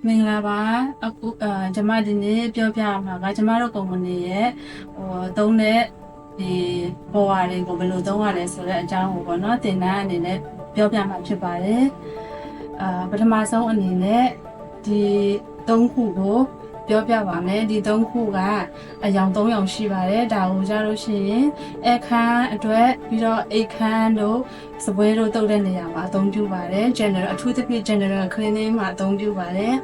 မင်္ဂလာပါအခုကျမဒီနေ့ပြောပြမှာကကျမတို့ကုမ္ပဏီရဲ့သုံးတဲ့ဒီပေါ်ဝါတွေကိုဘယ်လိုသုံးရလဲဆိုတဲ့အကြောင်းကိုပေါ့နော်သင်တန်းအနေနဲ့ပြောပြမှာဖြစ်ပါတယ်ပထမဆုံးအနေနဲ့ဒီ၃ခုကိုပြောပြပါမယ်ဒီ၃ခုကအယောင်၃ယောင်ရှိပါတယ်ဒါကိုကြားလို့ရှိရင်အခန်းအတွက်ပြီးတော့အိတ်ခန်းတို့စပွဲတို့တုပ်တဲ့နေရာမှာအသုံးပြုပါတယ် general အထူးသဖြင့် general cleaning မှာအသုံးပြုပါတယ်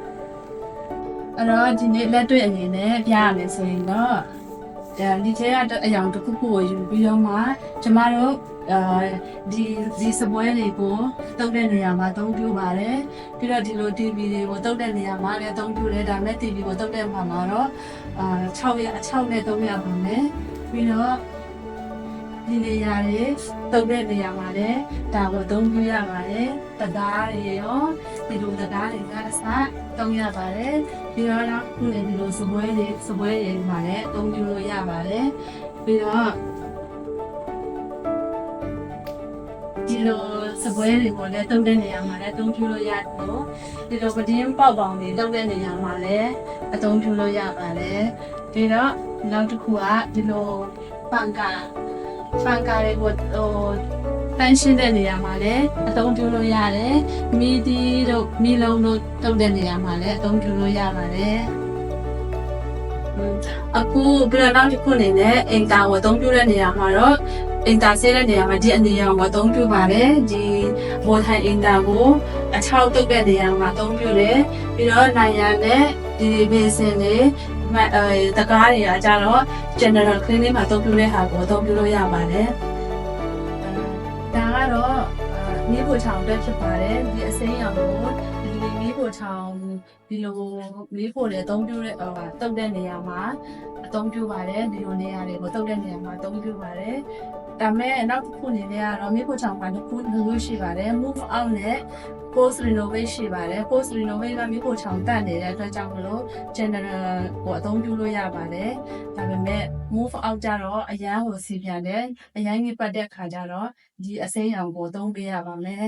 အဲ့တော့ဒီနေ့လက်တွေ့အနေနဲ့ပြရမယ်ဆိုရင်တော့ဒီထဲကအယောင်တစ်ခုခုကိုယူပြီးတော့မှကျမတို့ဒီစပွဲတွေကိုတုပ်တဲ့နေရာမှာအသုံးပြုပါတယ်ပြီးတော့ဒီလို TV တွေကိုတုပ်တဲ့နေရာမှာလည်းအသုံးပြုတယ်ဒါပေမဲ့ TV ကိုတုပ်တဲ့အခါမှာတော့6နဲ့3ရပါမယ်ပြီးတော့ဒီနေရာတွေတုပ်တဲ့နေရာမှာလည်းဒါကိုအသုံးပြုရပါတယ်တကားတွေရောဒီလိုတကားတွေကအစသုံးရပါတယ်ပြီးတော့ခုလည်းဒီလိုစပွဲတွေမှာလည်းအသုံးပြုလို့ရပါတယ်ပြီးတော့ဒီလိုစပွဲတွေကိုလည်းတုပ်တဲ့နေရာမှာလည်းအသုံးပြုလို့ရတယ်လို့ဒီလိုပတင်းပေါက်ပေါင်တွေတုပ်တဲ့နေရာမှာလည်းအသုံးပြုလို့ရပါတယ်ပြီးတော့နောက်တစ်ခုကဒီလိုပန်ကာတွေကိုတန်းရှင်းတဲ့နေရာမှာလည်းအသုံးပြုလို့ရတယ်မီဒီတို့မီလုံးတို့တုပ်တဲ့နေရာမှာလည်းအသုံးပြုလို့ရပါတယ်အခုပြီးတော့နောက်တစ်ခုအနေနဲ့အင်တာကိုအသုံးပြုတဲ့နေရာမှာတော့အင်တာဆေးတဲ့နေရာမှာဒီအနေရောကိုအသုံးပြုပါတယ်ဒီဘောထိုင်အင်တာကိုအချောက်တုပ်တဲ့နေရာမှာအသုံးပြုတယ်ပြီးတော့နိုင်ရနဲ့ဒီဘေးစင်တွေတကားတွေကကြတော့ general cleaning မှာအသုံးပြုတဲ့ဟာကိုအသုံးပြုလို့ရပါတယ်ဒါကတော့မီးဖိုချောင်အတွက်ဖြစ်ပါတယ်ဒီအစိမ်းရောင်ကိုဒီမီးဖိုချောင်ဒီလိုမီးဖိုတွေအသုံးပြုတဲ့တုပ်တဲ့နေရာမှာအသုံးပြုပါတယ်ဒီလိုနေရာတွေကိုတုပ်တဲ့နေရာမှာအသုံးပြုပါတယ်ဒါမဲ့နောက်တစ်ခုအနေနဲ့ကတော့မီးဖိုချောင်မှာတစ်ခုလို့ရှိပါတယ် move out နဲ့ post renovate ရှိပါတယ် post renovate ကမီးဖိုချောင်တက်နေတဲ့အတွက်ကြောင့်မလို့ general ကိုအသုံးပြုလို့ရပါတယ်ဒါပေမဲ့ move out ကြတော့အရန်ကိုစီပြန်တယ်အရန်ကြီးပတ်တဲ့ခါကျတော့ဒီအစိမ်းရောင်ကိုသုံးပေးရပါမယ်